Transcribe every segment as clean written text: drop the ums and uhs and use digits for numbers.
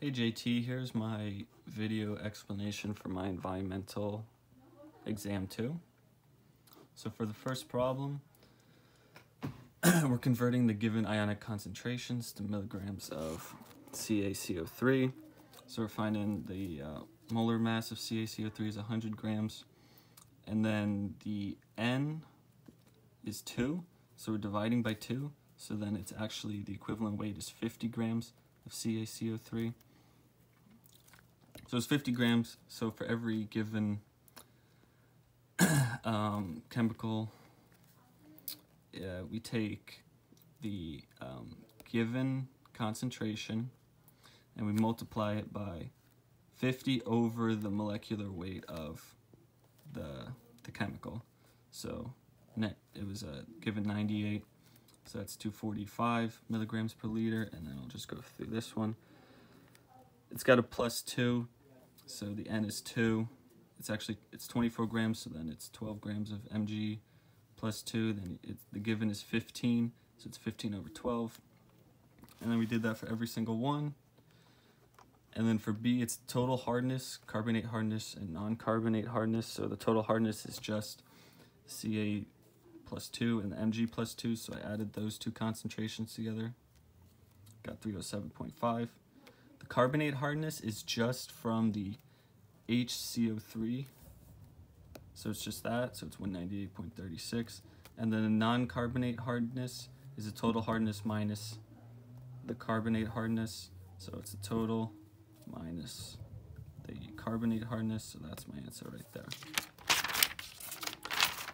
Hey JT, here's my video explanation for my environmental exam 2. So for the first problem, we're converting the given ionic concentrations to milligrams of CaCO3. So we're finding the molar mass of CaCO3 is 100 grams, and then the N is 2, so we're dividing by 2, so then it's actually the equivalent weight is 50 grams of CaCO3. So it's 50 grams, so for every given chemical, we take the given concentration and we multiply it by 50 over the molecular weight of the chemical. So it was given 98, so that's 245 milligrams per liter, and then I'll just go through this one. It's got a plus 2, so the N is 2. It's 24 grams, so then it's 12 grams of Mg plus 2. Then the given is 15, so it's 15 over 12. And then we did that for every single one. And then for B, it's total hardness, carbonate hardness, and non-carbonate hardness. So the total hardness is just Ca plus 2 and the Mg plus 2, so I added those two concentrations together. Got 307.5. The carbonate hardness is just from the HCO3, so it's just that, so it's 198.36. And then the non-carbonate hardness is the total hardness minus the carbonate hardness, so it's the total minus the carbonate hardness, so that's my answer right there.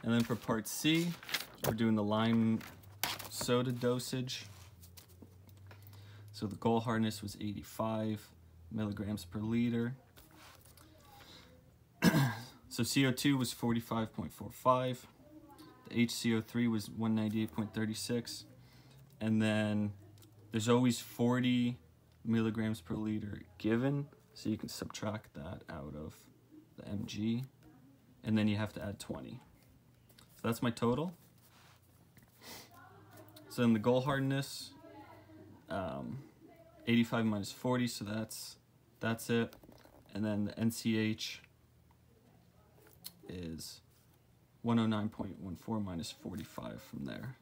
And then for part C, we're doing the lime soda dosage. So the goal hardness was 85 milligrams per liter. So CO2 was 45.45. The HCO3 was 198.36. And then there's always 40 milligrams per liter given, so you can subtract that out of the Mg, and then you have to add 20. So that's my total. So then the goal hardness, 85 minus 40, so that's it. And then the NCH is 109.14 minus 45 from there.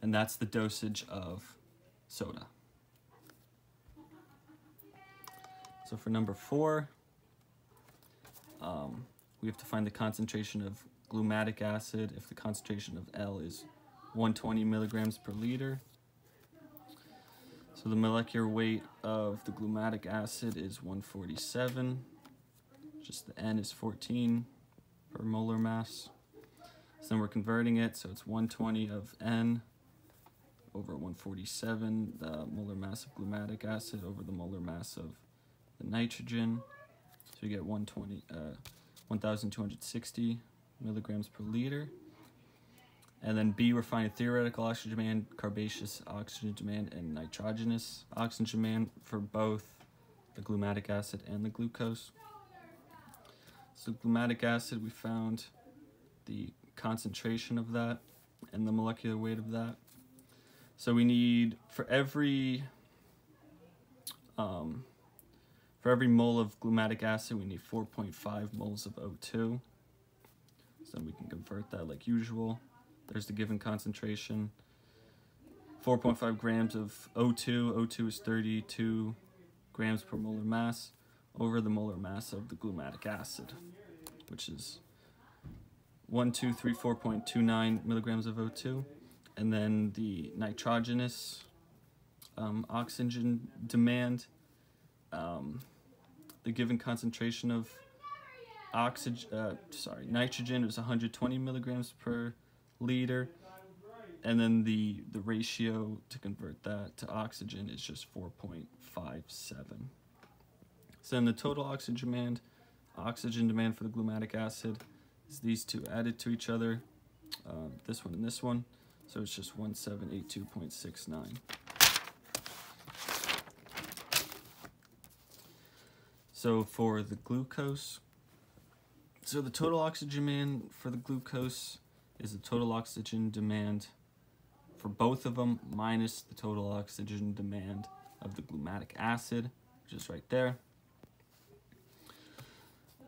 And that's the dosage of soda. So for number 4, we have to find the concentration of glutamic acid if the concentration of L is 120 milligrams per liter. So the molecular weight of the glutamic acid is 147. Just the N is 14 per molar mass. So then we're converting it, so it's 120 of N over 147, the molar mass of glutamic acid over the molar mass of the nitrogen. So you get 1,260 milligrams per liter. And then B, we're finding theoretical oxygen demand, carbonaceous oxygen demand, and nitrogenous oxygen demand for both the glutamic acid and the glucose. So glutamic acid, we found the concentration of that and the molecular weight of that. So we need, for every mole of glutamic acid, we need 4.5 moles of O2. So we can convert that like usual. There's the given concentration. 4.5 grams of O2. O2 is 32 grams per molar mass over the molar mass of the glutamic acid, which is 1234.29 milligrams of O2. And then the nitrogenous oxygen demand, the given concentration of nitrogen is 120 milligrams per liter, and then the ratio to convert that to oxygen is just 4.57. So then the total oxygen demand for the glutamic acid is these two added to each other, this one and this one, so it's just 1782.69. So for the glucose, so the total oxygen demand for the glucose is the total oxygen demand for both of them minus the total oxygen demand of the glutamic acid, which is right there.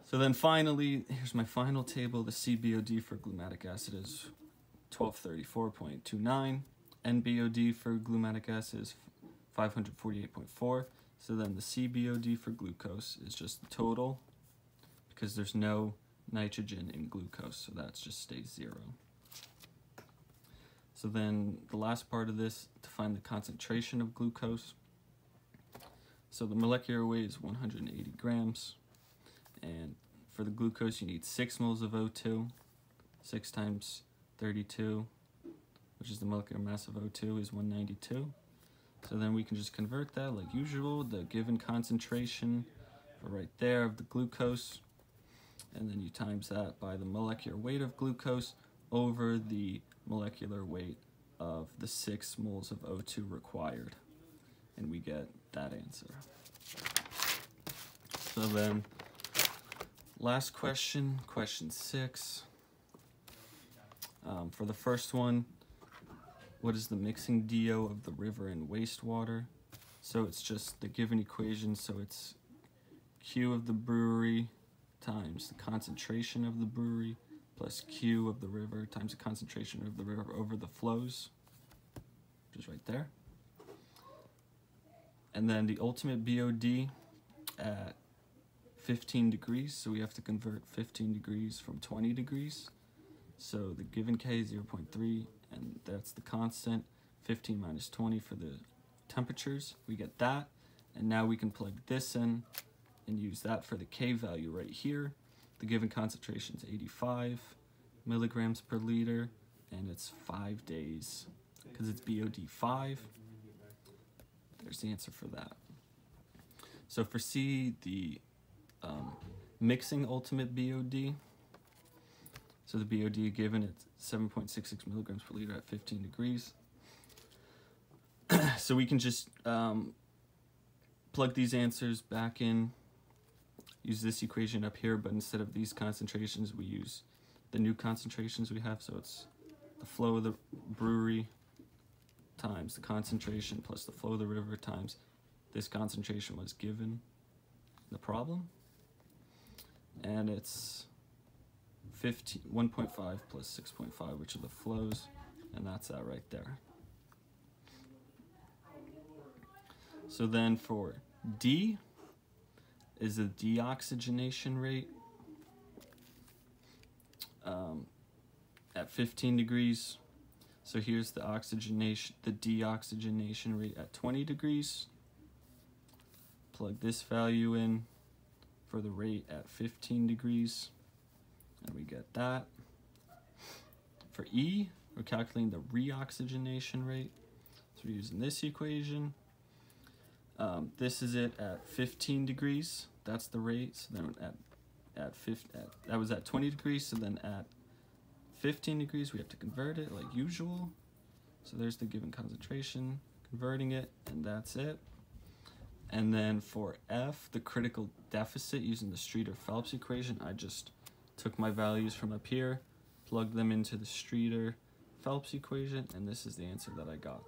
So then finally, here's my final table. The CBOD for glutamic acid is 1234.29. NBOD for glutamic acid is 548.4. So then the CBOD for glucose is just the total, because there's no nitrogen in glucose, so that just stays 0. So then the last part of this, to find the concentration of glucose. So the molecular weight is 180 grams, and for the glucose you need 6 moles of O2. 6 times 32, which is the molecular mass of O2, is 192. So then we can just convert that like usual, the given concentration for right there of the glucose, and then you times that by the molecular weight of glucose over the molecular weight of the 6 moles of O2 required, and we get that answer. So then, last question, question 6. For the first one, what is the mixing DO of the river and wastewater? So it's just the given equation, so it's Q of the brewery times the concentration of the brewery plus Q of the river times the concentration of the river over the flows, which is right there. And then the ultimate BOD at 15 degrees, so we have to convert 15 degrees from 20 degrees. So the given K is 0.3, and that's the constant. 15 minus 20 for the temperatures, we get that. And now we can plug this in and use that for the K value right here. The given concentration is 85 milligrams per liter, and it's 5 days, because it's BOD 5. There's the answer for that. So for C, the mixing ultimate BOD, so the BOD given it's 7.66 milligrams per liter at 15 degrees. So we can just plug these answers back in, use this equation up here, but instead of these concentrations, we use the new concentrations we have. So it's the flow of the brewery times the concentration plus the flow of the river times this concentration was given the problem. And it's 1.5 plus 6.5, which are the flows, and that's that right there. So then for D is the deoxygenation rate at 15 degrees. So here's the deoxygenation rate at 20 degrees. Plug this value in for the rate at 15 degrees, and we get that. For E, we're calculating the reoxygenation rate. So we're using this equation. This is it at 15 degrees. That's the rate. So then that was at 20 degrees. So then at 15 degrees, we have to convert it like usual. So there's the given concentration, converting it, and that's it. And then for F, the critical deficit, using the Streeter-Phelps equation, I just took my values from up here, plugged them into the Streeter-Phelps equation, and this is the answer that I got.